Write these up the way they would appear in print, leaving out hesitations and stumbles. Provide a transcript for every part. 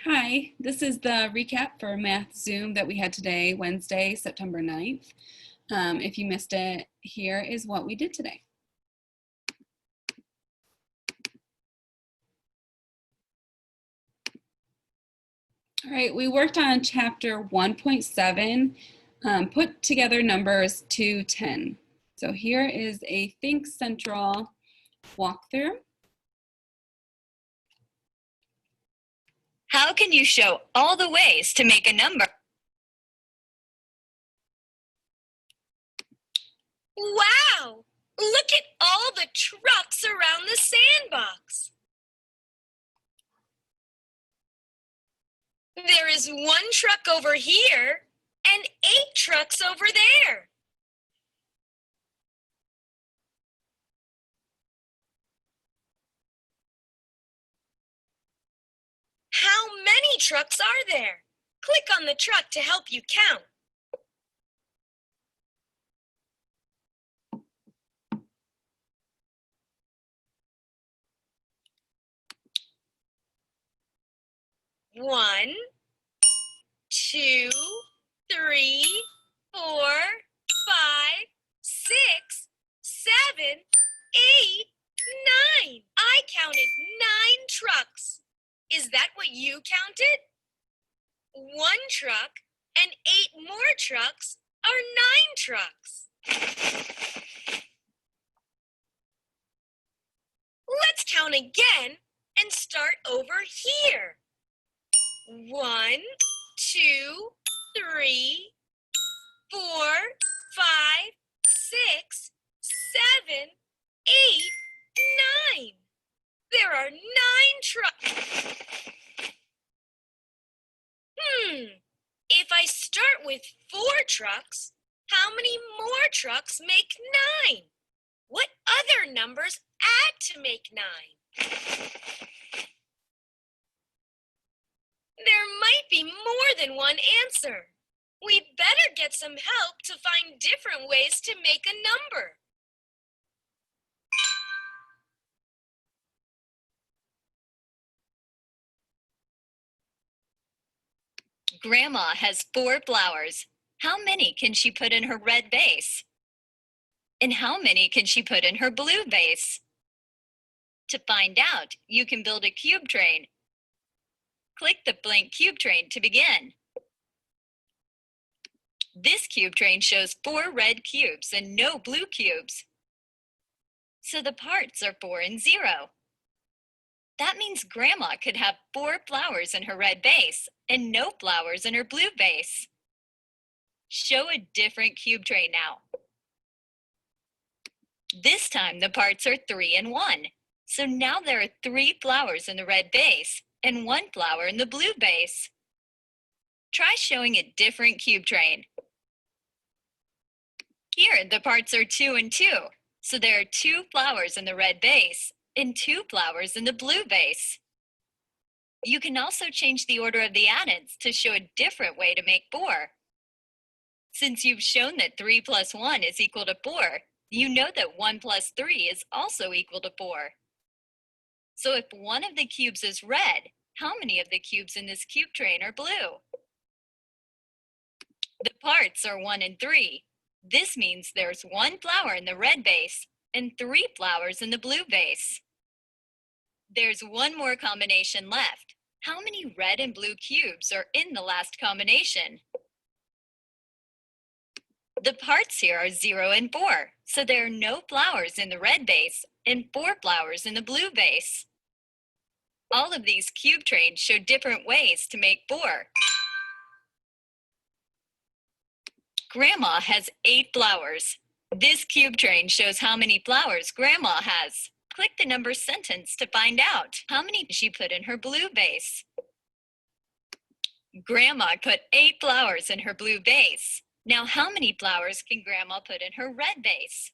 Hi, this is the recap for Math Zoom that we had today, Wednesday, September 9th. If you missed it, here is what we did today. All right, we worked on chapter 1.7, put together numbers to 10. So here is a Think Central walkthrough. How can you show all the ways to make a number? Wow! Look at all the trucks around the sandbox. There is one truck over here and 8 trucks over there. How many trucks are there? Click on the truck to help you count. One, two, three, 4, 5, 6, 7, 8, 9. I counted 9 trucks. Is that what you counted? 1 truck and 8 more trucks are 9 trucks. Let's count again and start over here. 1, 2, 3, 4, 5, 6, 7, 8, 9. There are 9 trucks. If I start with 4 trucks, how many more trucks make 9? What other numbers add to make 9? There might be more than one answer. We'd better get some help to find different ways to make a number. Grandma has 4 flowers. How many can she put in her red vase? And how many can she put in her blue vase? To find out, you can build a cube train. Click the blank cube train to begin. This cube train shows 4 red cubes and no blue cubes. So the parts are 4 and 0. That means Grandma could have 4 flowers in her red vase and no flowers in her blue vase. Show a different cube train now. This time the parts are 3 and 1. So now there are 3 flowers in the red vase and 1 flower in the blue vase. Try showing a different cube train. Here the parts are 2 and 2. So there are 2 flowers in the red vase and 2 flowers in the blue vase. You can also change the order of the addends to show a different way to make 4. Since you've shown that 3 plus 1 is equal to 4, you know that 1 plus 3 is also equal to 4. So if one of the cubes is red, how many of the cubes in this cube train are blue? The parts are 1 and 3. This means there's 1 flower in the red vase and 3 flowers in the blue vase. There's one more combination left. How many red and blue cubes are in the last combination? The parts here are 0 and 4, so there are no flowers in the red vase and 4 flowers in the blue vase. All of these cube trains show different ways to make 4. Grandma has 8 flowers. This cube train shows how many flowers Grandma has. Click the number sentence to find out. How many did she put in her blue vase? Grandma put 8 flowers in her blue vase. Now how many flowers can Grandma put in her red vase?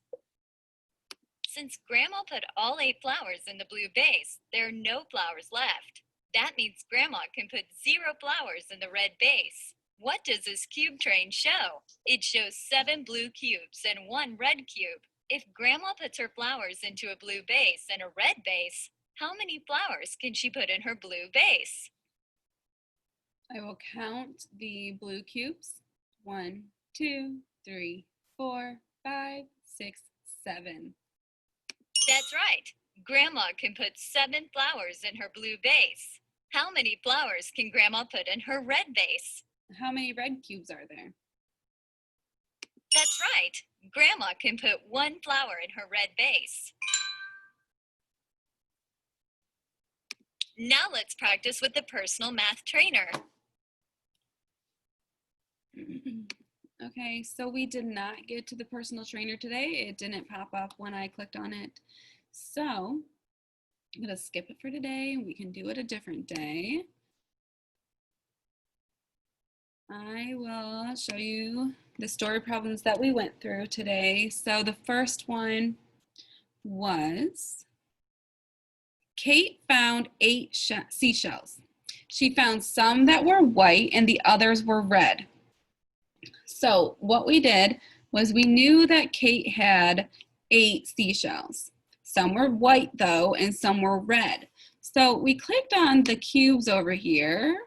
Since Grandma put all 8 flowers in the blue vase, there are no flowers left. That means Grandma can put 0 flowers in the red vase. What does this cube train show? It shows 7 blue cubes and 1 red cube. If Grandma puts her flowers into a blue vase and a red vase, how many flowers can she put in her blue vase? I will count the blue cubes. 1, 2, 3, 4, 5, 6, 7. That's right. Grandma can put 7 flowers in her blue vase. How many flowers can Grandma put in her red vase? How many red cubes are there? That's right. Grandma can put 1 flower in her red vase. Now let's practice with the personal math trainer. Okay, so we did not get to the personal trainer today. It didn't pop up when I clicked on it. So I'm gonna skip it for today. We can do it a different day. I will show you the story problems that we went through today. So the first one was Kate found 8 seashells. She found some that were white and the others were red. So what we did was we knew that Kate had 8 seashells. Some were white though, and some were red. So we clicked on the cubes over here.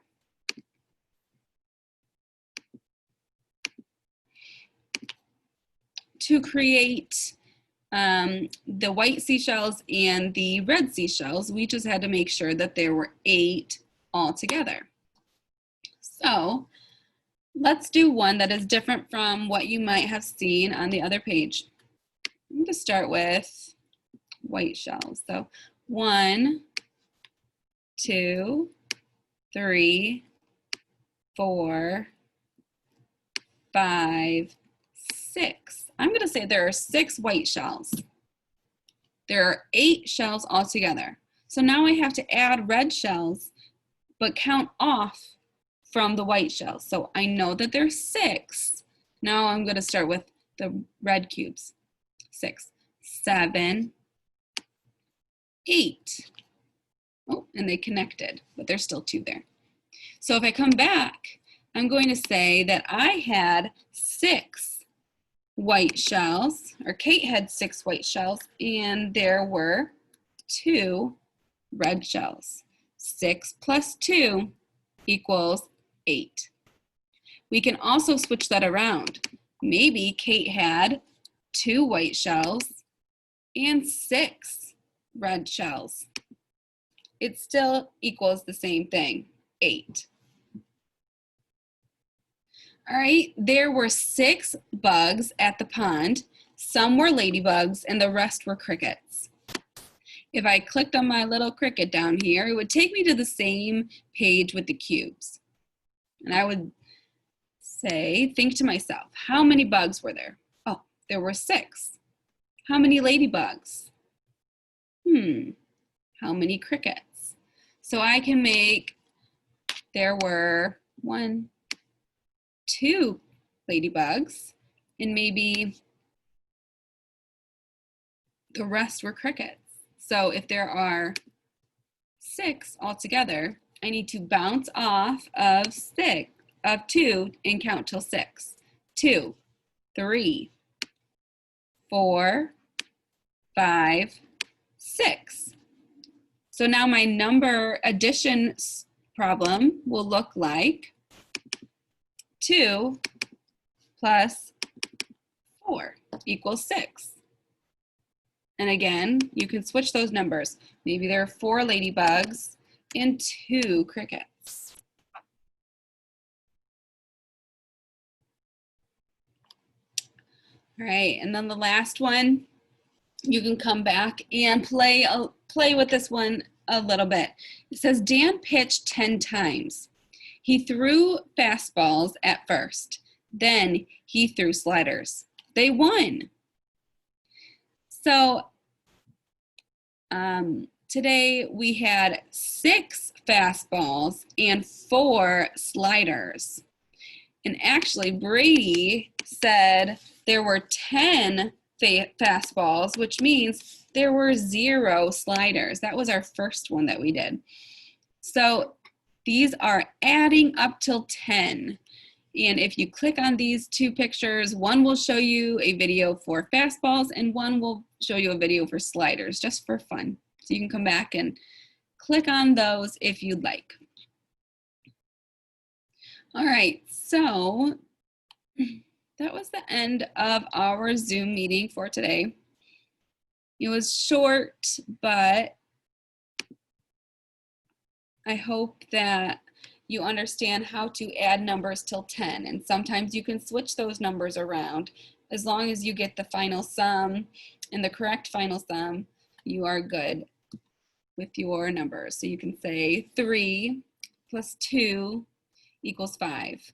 To create the white seashells and the red seashells, we just had to make sure that there were 8 altogether. So let's do one that is different from what you might have seen on the other page. I'm going to start with white shells. So 1, 2, 3, 4, 5, 6. I'm going to say there are 6 white shells. There are 8 shells altogether. So now I have to add red shells, but count off from the white shells. So I know that there's 6. Now I'm going to start with the red cubes. 6, 7, 8. Oh, and they connected, but there's still 2 there. So if I come back, I'm going to say that I had 6 white shells, or Kate had 6 white shells, and there were 2 red shells. 6 plus 2 equals 8. We can also switch that around. Maybe Kate had 2 white shells and 6 red shells. It still equals the same thing, 8. All right, there were 6 bugs at the pond. Some were ladybugs and the rest were crickets. If I clicked on my little cricket down here, it would take me to the same page with the cubes. And I would say, think to myself, how many bugs were there? Oh, there were 6. How many ladybugs? How many crickets? So I can make, there were 1, 2 ladybugs, and maybe the rest were crickets. So if there are 6 altogether, I need to bounce off of 2 and count till 6. 2, 3, 4, 5, 6. So now my number addition problem will look like 2 plus 4 equals 6. And again, you can switch those numbers. Maybe there are 4 ladybugs and 2 crickets. All right, and then the last one, you can come back and play with this one a little bit. It says Dan pitched 10 times. He threw fastballs at first. Then he threw sliders. They won. So today we had 6 fastballs and 4 sliders. And actually Brady said there were 10 fastballs, which means there were 0 sliders. That was our first one that we did. So these are adding up till 10. And if you click on these 2 pictures, one will show you a video for fastballs and one will show you a video for sliders, just for fun. So you can come back and click on those if you'd like. All right, so that was the end of our Zoom meeting for today. It was short, but I hope that you understand how to add numbers till 10. And sometimes you can switch those numbers around. As long as you get the final sum and the correct final sum, you are good with your numbers. So you can say 3 plus 2 equals 5.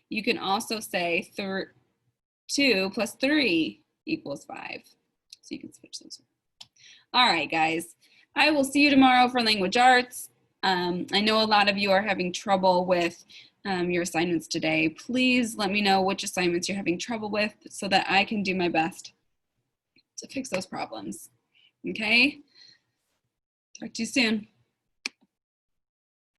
You can also say 2 plus 3 equals 5. So you can switch those. All right, guys. I will see you tomorrow for language arts. I know a lot of you are having trouble with your assignments today. Please let me know which assignments you're having trouble with so that I can do my best to fix those problems. Okay? Talk to you soon.